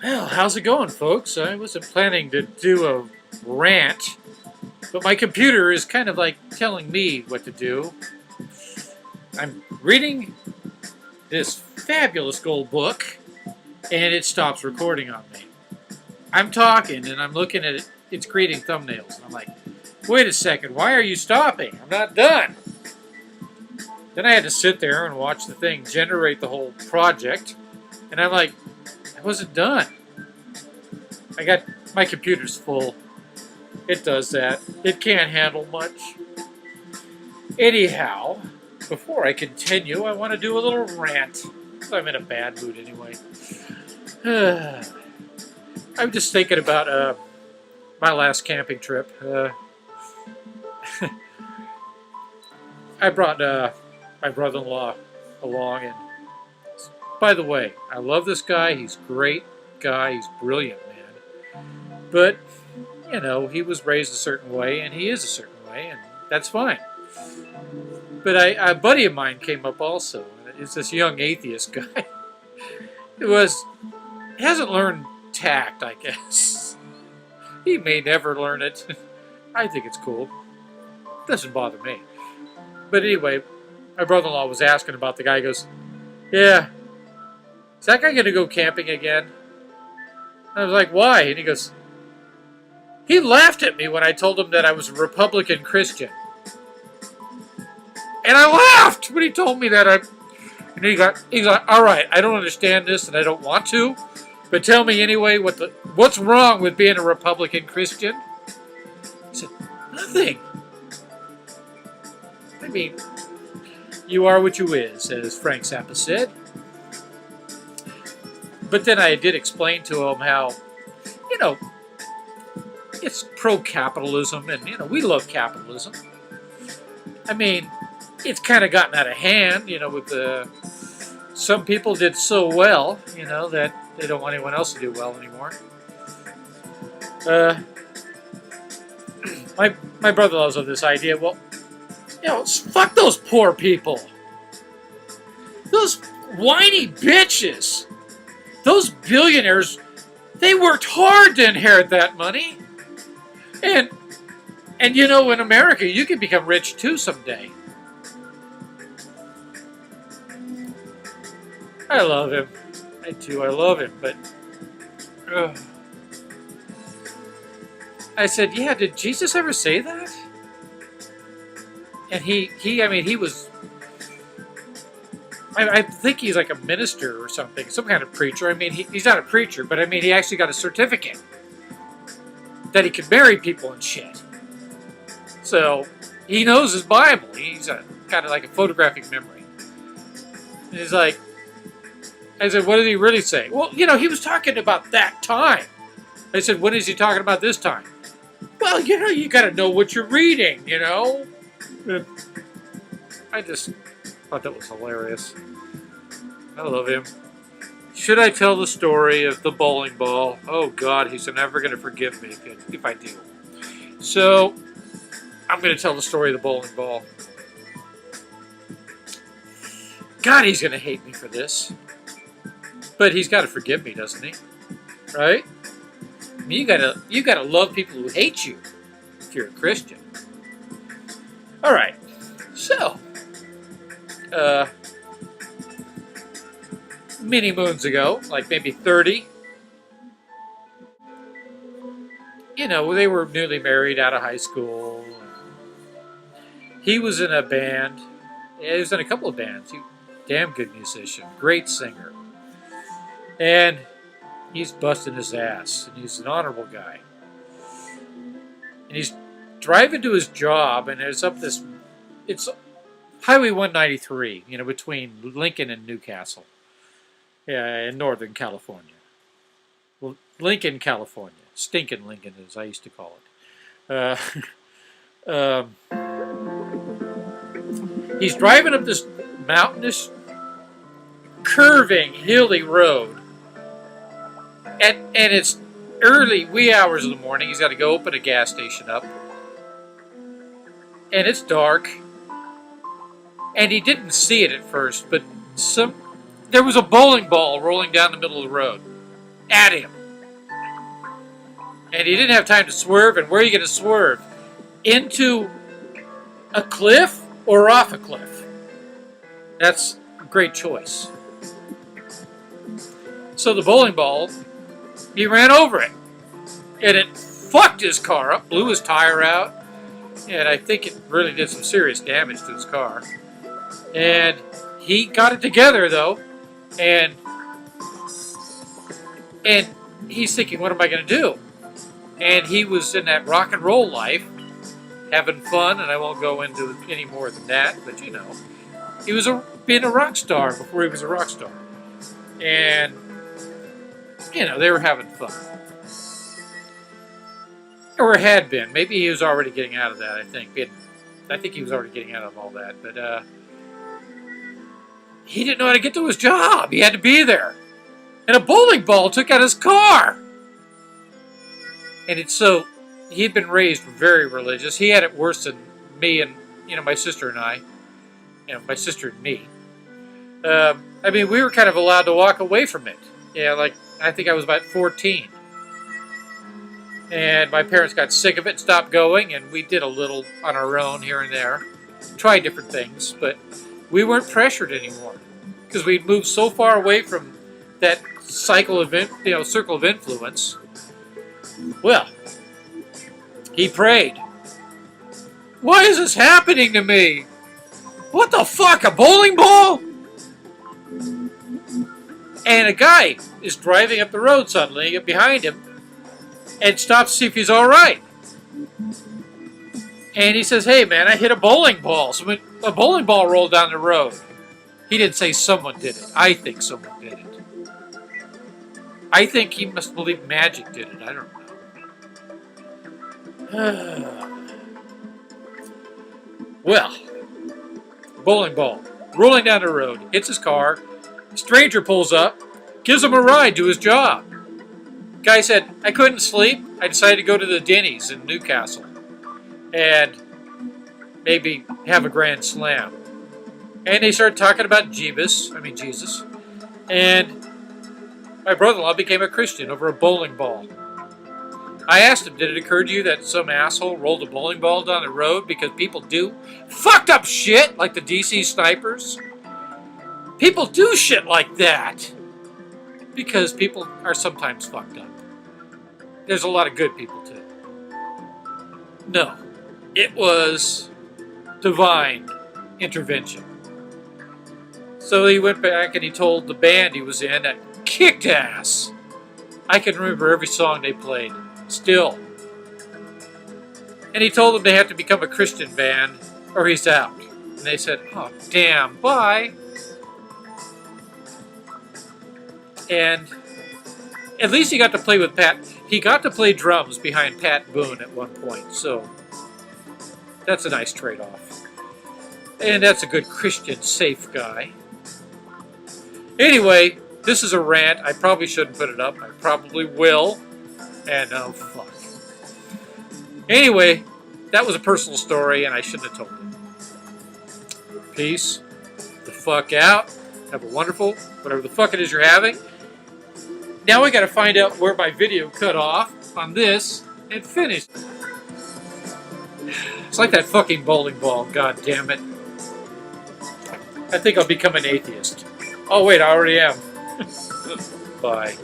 Well, how's it going, folks? I wasn't planning to do a rant, but my computer is kind of like telling me what to do. I'm reading this fabulous gold book, and it stops recording on me. I'm talking, and I'm looking at it. It's creating thumbnails, and I'm like, wait a second, why are you stopping? I'm not done. Then I had to sit there and watch the thing generate the whole project, and I'm like, I wasn't done. My computer's full. It does that. It can't handle much. Anyhow, before I continue, I want to do a little rant. I'm in a bad mood anyway. I'm just thinking about my last camping trip. I brought my brother-in-law along, and by the way, I love this guy. He's a great guy. He's brilliant, man. But, you know, he was raised a certain way, and he is a certain way, and that's fine. But a buddy of mine came up also. It's this young atheist guy. He hasn't learned tact, I guess. He may never learn it. I think it's cool. Doesn't bother me. But anyway, my brother-in-law was asking about the guy. He goes, yeah, is that guy going to go camping again? I was like, why? And he goes, he laughed at me when I told him that I was a Republican Christian. And I laughed when he told me that. And he's like, all right, I don't understand this and I don't want to, but tell me anyway what's wrong with being a Republican Christian? I said, nothing. I mean, you are what you is, as Frank Zappa said. But then I did explain to him how, you know, it's pro-capitalism, and, you know, we love capitalism. I mean, it's kind of gotten out of hand, you know, with some people did so well, you know, that they don't want anyone else to do well anymore. My brother-in-law's of this idea, well, you know, fuck those poor people. Those whiny bitches. Those billionaires, they worked hard to inherit that money. And you know, in America, you can become rich too someday. I love him. I love him, but I said, yeah, did Jesus ever say that? And he was, I think he's like a minister or something, some kind of preacher. I mean, he's not a preacher, but I mean, he actually got a certificate that he could marry people and shit. So he knows his Bible. He's kind of like a photographic memory. And he's like, I said, what did he really say? Well, you know, he was talking about that time. I said, when is he talking about this time? Well, you know, you got to know what you're reading, you know. I just thought that was hilarious. I love him. Should I tell the story of the bowling ball? Oh, God, he's never going to forgive me if I do. So, I'm going to tell the story of the bowling ball. God, he's going to hate me for this. But he's got to forgive me, doesn't he? Right? I mean, you gotta love people who hate you if you're a Christian. All right. So, many moons ago, like maybe 30, you know, they were newly married out of high school. He was in a band. Yeah, he was in a couple of bands. Damn good musician, great singer. And he's busting his ass, and he's an honorable guy. And he's driving to his job, and it's Highway 193, you know, between Lincoln and Newcastle, in Northern California. Well, Lincoln, California. Stinking Lincoln, as I used to call it. He's driving up this mountainous, curving, hilly road. And it's early, wee hours of the morning. He's got to go open a gas station up. And it's dark. And he didn't see it at first, but there was a bowling ball rolling down the middle of the road at him. And he didn't have time to swerve. And where are you going to swerve? Into a cliff or off a cliff? That's a great choice. So the bowling ball, he ran over it. And it fucked his car up, blew his tire out. And I think it really did some serious damage to his car. And he got it together, though. And he's thinking, what am I going to do? And he was in that rock and roll life, having fun, and I won't go into any more than that, but you know. He was being a rock star before he was a rock star. And, you know, they were having fun. Or had been. Maybe he was already getting out of that, I think. I think he was already getting out of all that. But he didn't know how to get to his job. He had to be there. And a bowling ball took out his car. And it's so, he'd been raised very religious. He had it worse than me and, you know, my sister and I. You know, my sister and me. I mean, we were kind of allowed to walk away from it. Yeah, like, I think I was about 14. And my parents got sick of it and stopped going, and we did a little on our own here and there. Tried different things, but we weren't pressured anymore. Because we'd moved so far away from that circle of influence. Well, he prayed. Why is this happening to me? What the fuck, a bowling ball? And a guy is driving up the road suddenly behind him and stops to see if he's all right. And he says, hey man, I hit a bowling ball. So a bowling ball rolled down the road. He didn't say someone did it. I think someone did it. I think he must believe magic did it. I don't know. Well, bowling ball rolling down the road, hits his car. Stranger pulls up, gives him a ride to his job. Guy said, I couldn't sleep. I decided to go to the Denny's in Newcastle and maybe have a grand slam. And they started talking about Jesus. And my brother-in-law became a Christian over a bowling ball. I asked him, did it occur to you that some asshole rolled a bowling ball down the road because people do fucked up shit like the DC snipers? People do shit like that because people are sometimes fucked up. There's a lot of good people too. No, it was divine intervention. So he went back and he told the band he was in that kicked ass. I can remember every song they played, still. And he told them they have to become a Christian band or he's out. And they said, oh damn, bye. And at least he got to play with Pat. He got to play drums behind Pat Boone at one point. So that's a nice trade-off. And that's a good Christian, safe guy. Anyway, this is a rant. I probably shouldn't put it up. I probably will. And oh, fuck. Anyway, that was a personal story, and I shouldn't have told it. Peace the fuck out. Have a wonderful, whatever the fuck it is you're having. Now we got to find out where my video cut off on this and finish. It's like that fucking bowling ball, god damn it. I think I'll become an atheist. Oh wait, I already am. Bye.